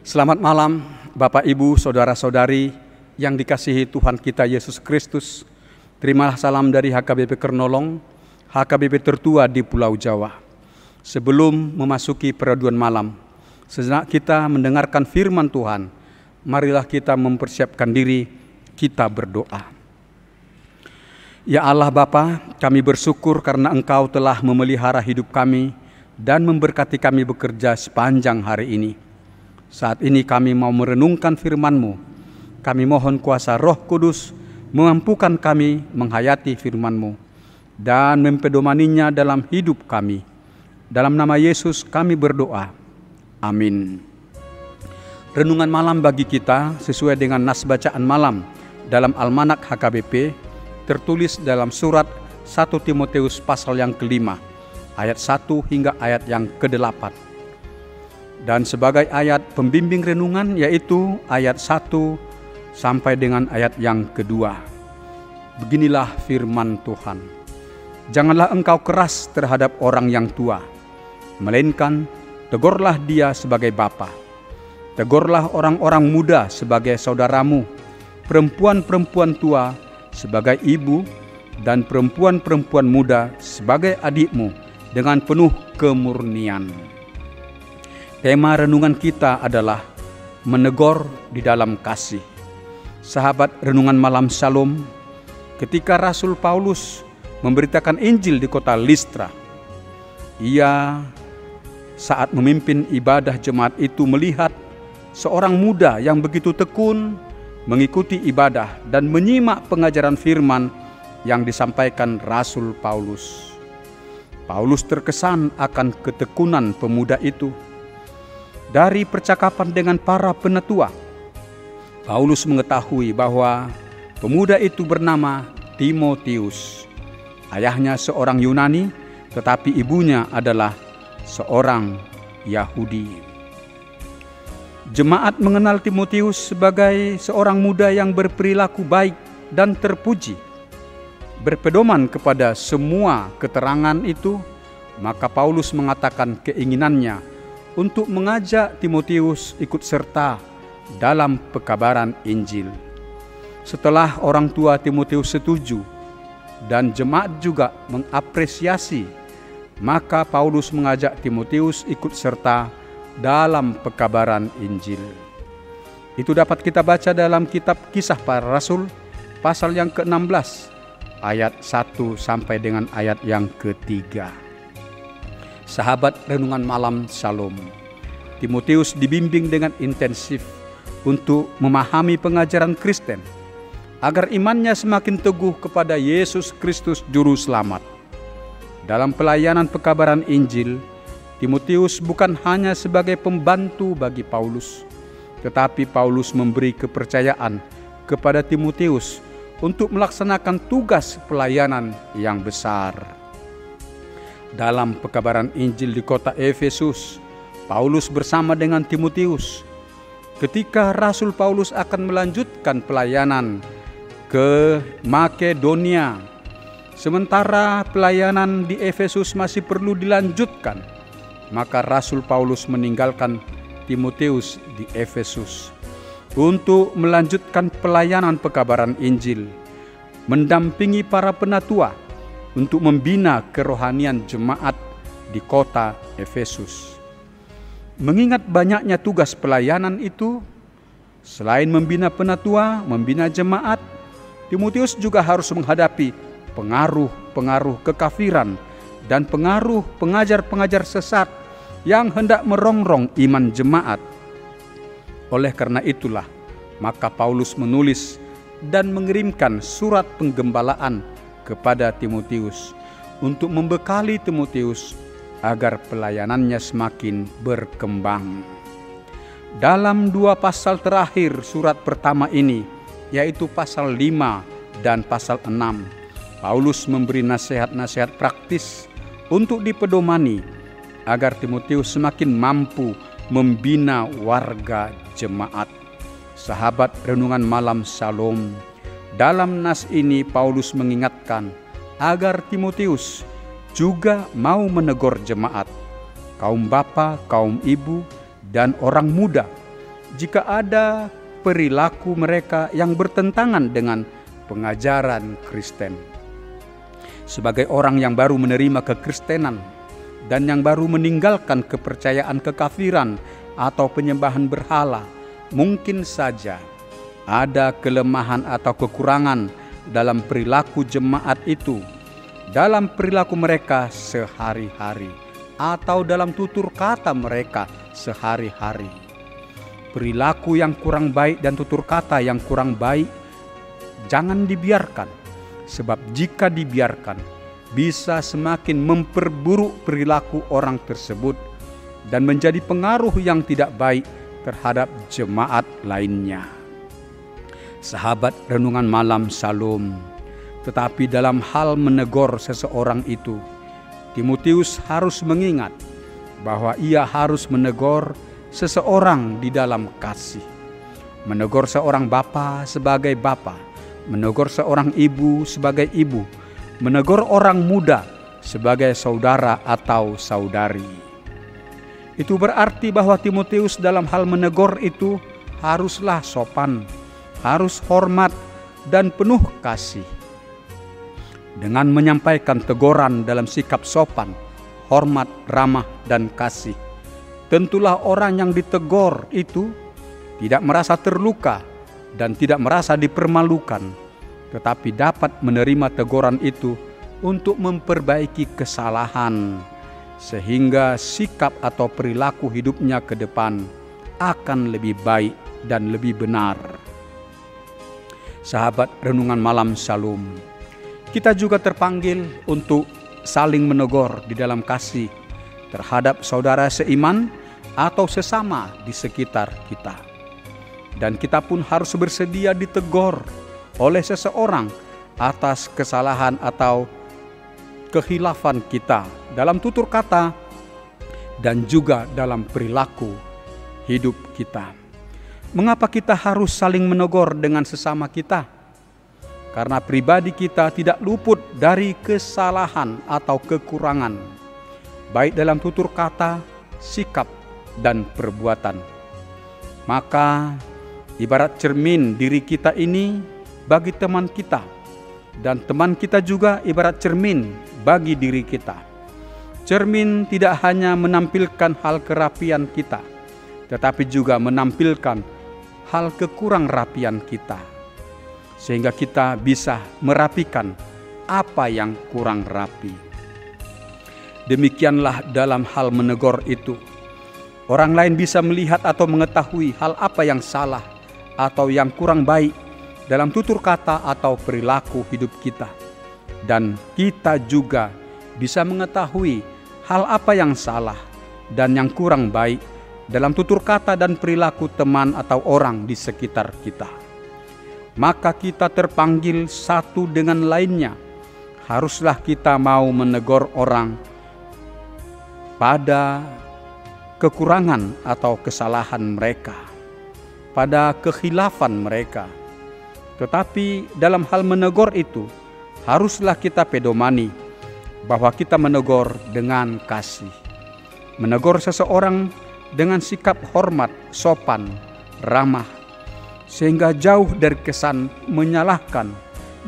Selamat malam Bapak Ibu, Saudara-saudari yang dikasihi Tuhan kita Yesus Kristus. Terimalah salam dari HKBP Kernolong, HKBP tertua di Pulau Jawa. Sebelum memasuki peraduan malam, sejenak kita mendengarkan firman Tuhan. Marilah kita mempersiapkan diri, kita berdoa. Ya Allah Bapa, kami bersyukur karena Engkau telah memelihara hidup kami dan memberkati kami bekerja sepanjang hari ini. Saat ini kami mau merenungkan firman-Mu. Kami mohon kuasa Roh Kudus memampukan kami menghayati firman-Mu dan mempedomaninya dalam hidup kami. Dalam nama Yesus kami berdoa. Amin. Renungan malam bagi kita sesuai dengan nas bacaan malam dalam Almanak HKBP tertulis dalam surat 1 Timotius pasal yang kelima, ayat 1 hingga ayat yang ke-8. Dan sebagai ayat pembimbing renungan yaitu ayat 1 sampai dengan ayat yang kedua. Beginilah firman Tuhan. Janganlah engkau keras terhadap orang yang tua, melainkan tegurlah dia sebagai bapa. Tegurlah orang-orang muda sebagai saudaramu, perempuan-perempuan tua sebagai ibu, dan perempuan-perempuan muda sebagai adikmu dengan penuh kemurnian. Tema renungan kita adalah menegur di dalam kasih. Sahabat renungan malam Shalom, ketika Rasul Paulus memberitakan Injil di kota Listra, ia saat memimpin ibadah jemaat itu melihat seorang muda yang begitu tekun mengikuti ibadah dan menyimak pengajaran firman yang disampaikan Rasul Paulus. Paulus terkesan akan ketekunan pemuda itu. Dari percakapan dengan para penatua, Paulus mengetahui bahwa pemuda itu bernama Timotius. Ayahnya seorang Yunani, tetapi ibunya adalah seorang Yahudi. Jemaat mengenal Timotius sebagai seorang muda yang berperilaku baik dan terpuji. Berpedoman kepada semua keterangan itu, maka Paulus mengatakan keinginannya untuk mengajak Timotius ikut serta dalam pekabaran Injil. Setelah orang tua Timotius setuju dan jemaat juga mengapresiasi, maka Paulus mengajak Timotius ikut serta dalam pekabaran Injil. Itu dapat kita baca dalam kitab Kisah Para Rasul pasal yang ke-16 ayat 1 sampai dengan ayat yang ke-3. Sahabat renungan malam Shalom, Timotius dibimbing dengan intensif untuk memahami pengajaran Kristen agar imannya semakin teguh kepada Yesus Kristus Juru Selamat. Dalam pelayanan pekabaran Injil, Timotius bukan hanya sebagai pembantu bagi Paulus, tetapi Paulus memberi kepercayaan kepada Timotius untuk melaksanakan tugas pelayanan yang besar. Dalam pekabaran Injil di kota Efesus, Paulus bersama dengan Timotius. Ketika Rasul Paulus akan melanjutkan pelayanan ke Makedonia, sementara pelayanan di Efesus masih perlu dilanjutkan, maka Rasul Paulus meninggalkan Timotius di Efesus untuk melanjutkan pelayanan pekabaran Injil, mendampingi para penatua untuk membina kerohanian jemaat di kota Efesus. Mengingat banyaknya tugas pelayanan itu, selain membina penatua, membina jemaat, Timotius juga harus menghadapi pengaruh-pengaruh kekafiran dan pengaruh pengajar-pengajar sesat yang hendak merongrong iman jemaat. Oleh karena itulah, maka Paulus menulis dan mengirimkan surat penggembalaan kepada Timotius untuk membekali Timotius agar pelayanannya semakin berkembang. Dalam 2 pasal terakhir surat pertama ini, yaitu pasal 5 dan pasal 6, Paulus memberi nasihat-nasihat praktis untuk dipedomani agar Timotius semakin mampu membina warga jemaat. Sahabat renungan malam Shalom, dalam nas ini Paulus mengingatkan agar Timotius juga mau menegur jemaat, kaum bapa, kaum ibu, dan orang muda jika ada perilaku mereka yang bertentangan dengan pengajaran Kristen. Sebagai orang yang baru menerima kekristenan dan yang baru meninggalkan kepercayaan kekafiran atau penyembahan berhala, mungkin saja ada kelemahan atau kekurangan dalam perilaku jemaat itu, dalam perilaku mereka sehari-hari, atau dalam tutur kata mereka sehari-hari. Perilaku yang kurang baik dan tutur kata yang kurang baik jangan dibiarkan, sebab jika dibiarkan bisa semakin memperburuk perilaku orang tersebut dan menjadi pengaruh yang tidak baik terhadap jemaat lainnya. Sahabat renungan malam Shalom, tetapi dalam hal menegur seseorang itu, Timotius harus mengingat bahwa ia harus menegur seseorang di dalam kasih. Menegur seorang bapa sebagai bapa, menegur seorang ibu sebagai ibu, menegur orang muda sebagai saudara atau saudari. Itu berarti bahwa Timotius dalam hal menegur itu haruslah sopan, harus hormat dan penuh kasih. Dengan menyampaikan teguran dalam sikap sopan, hormat, ramah, dan kasih, tentulah orang yang ditegur itu tidak merasa terluka dan tidak merasa dipermalukan, tetapi dapat menerima teguran itu untuk memperbaiki kesalahan, sehingga sikap atau perilaku hidupnya ke depan akan lebih baik dan lebih benar. Sahabat renungan malam Shalom, kita juga terpanggil untuk saling menegur di dalam kasih terhadap saudara seiman atau sesama di sekitar kita. Dan kita pun harus bersedia ditegur oleh seseorang atas kesalahan atau kehilafan kita dalam tutur kata dan juga dalam perilaku hidup kita. Mengapa kita harus saling menegur dengan sesama kita? Karena pribadi kita tidak luput dari kesalahan atau kekurangan, baik dalam tutur kata, sikap, dan perbuatan. Maka ibarat cermin diri kita ini bagi teman kita, dan teman kita juga ibarat cermin bagi diri kita. Cermin tidak hanya menampilkan hal kerapian kita, tetapi juga menampilkan hal kekurang rapian kita, sehingga kita bisa merapikan apa yang kurang rapi. Demikianlah dalam hal menegur itu, orang lain bisa melihat atau mengetahui hal apa yang salah atau yang kurang baik dalam tutur kata atau perilaku hidup kita. Dan kita juga bisa mengetahui hal apa yang salah dan yang kurang baik dalam tutur kata dan perilaku teman atau orang di sekitar kita. Maka kita terpanggil satu dengan lainnya. Haruslah kita mau menegur orang pada kekurangan atau kesalahan mereka, pada kekhilafan mereka. Tetapi dalam hal menegur itu, haruslah kita pedomani bahwa kita menegur dengan kasih. Menegur seseorang dengan sikap hormat, sopan, ramah, sehingga jauh dari kesan menyalahkan,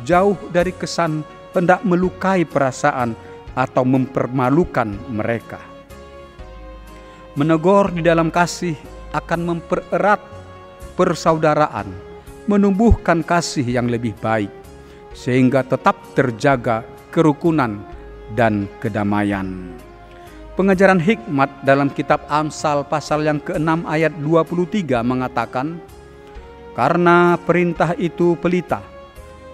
jauh dari kesan hendak melukai perasaan atau mempermalukan mereka. Menegur di dalam kasih akan mempererat persaudaraan, menumbuhkan kasih yang lebih baik, sehingga tetap terjaga kerukunan dan kedamaian. Pengajaran hikmat dalam kitab Amsal pasal yang ke-6 ayat 23 mengatakan, karena perintah itu pelita,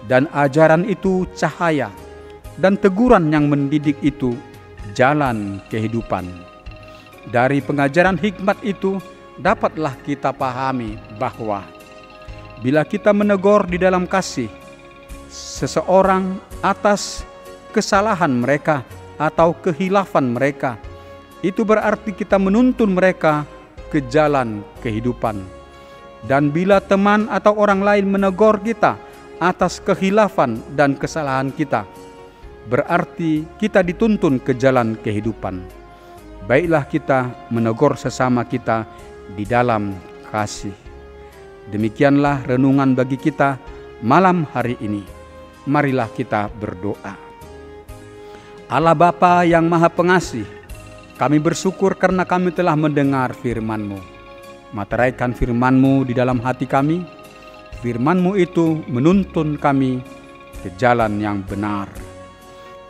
dan ajaran itu cahaya, dan teguran yang mendidik itu jalan kehidupan. Dari pengajaran hikmat itu dapatlah kita pahami bahwa bila kita menegur di dalam kasih seseorang atas kesalahan mereka atau kehilafan mereka, itu berarti kita menuntun mereka ke jalan kehidupan. Dan bila teman atau orang lain menegur kita atas kehilafan dan kesalahan kita, berarti kita dituntun ke jalan kehidupan. Baiklah kita menegur sesama kita di dalam kasih. Demikianlah renungan bagi kita malam hari ini. Marilah kita berdoa. Allah Bapa yang Maha Pengasih, kami bersyukur karena kami telah mendengar firman-Mu. Materaikan firman-Mu di dalam hati kami. Firman-Mu itu menuntun kami ke jalan yang benar.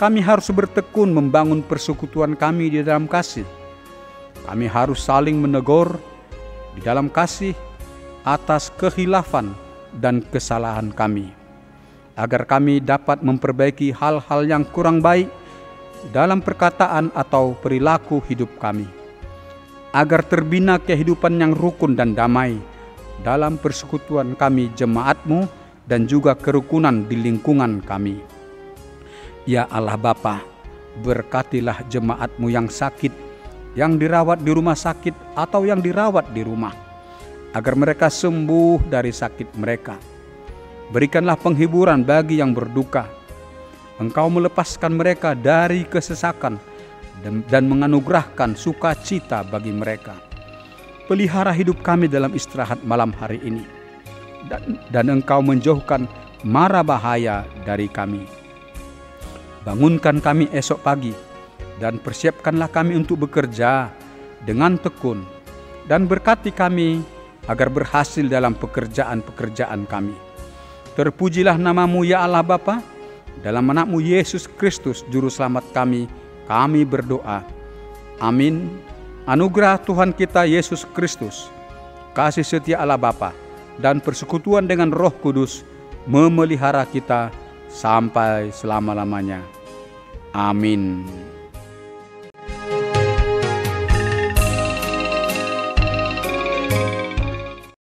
Kami harus bertekun membangun persekutuan kami di dalam kasih. Kami harus saling menegur di dalam kasih atas kehilafan dan kesalahan kami, agar kami dapat memperbaiki hal-hal yang kurang baik dalam perkataan atau perilaku hidup kami, agar terbina kehidupan yang rukun dan damai dalam persekutuan kami jemaat-Mu dan juga kerukunan di lingkungan kami. Ya Allah Bapa, berkatilah jemaat-Mu yang sakit, yang dirawat di rumah sakit atau yang dirawat di rumah, agar mereka sembuh dari sakit mereka. Berikanlah penghiburan bagi yang berduka. Engkau melepaskan mereka dari kesesakan dan menganugerahkan sukacita bagi mereka. Pelihara hidup kami dalam istirahat malam hari ini, dan Engkau menjauhkan mara bahaya dari kami. Bangunkan kami esok pagi, dan persiapkanlah kami untuk bekerja dengan tekun, dan berkati kami agar berhasil dalam pekerjaan-pekerjaan kami. Terpujilah nama-Mu ya Allah Bapa, dalam anak-Mu Yesus Kristus Juru Selamat kami berdoa. Amin. Anugerah Tuhan kita Yesus Kristus, kasih setia Allah Bapa, dan persekutuan dengan Roh Kudus memelihara kita sampai selama-lamanya. Amin.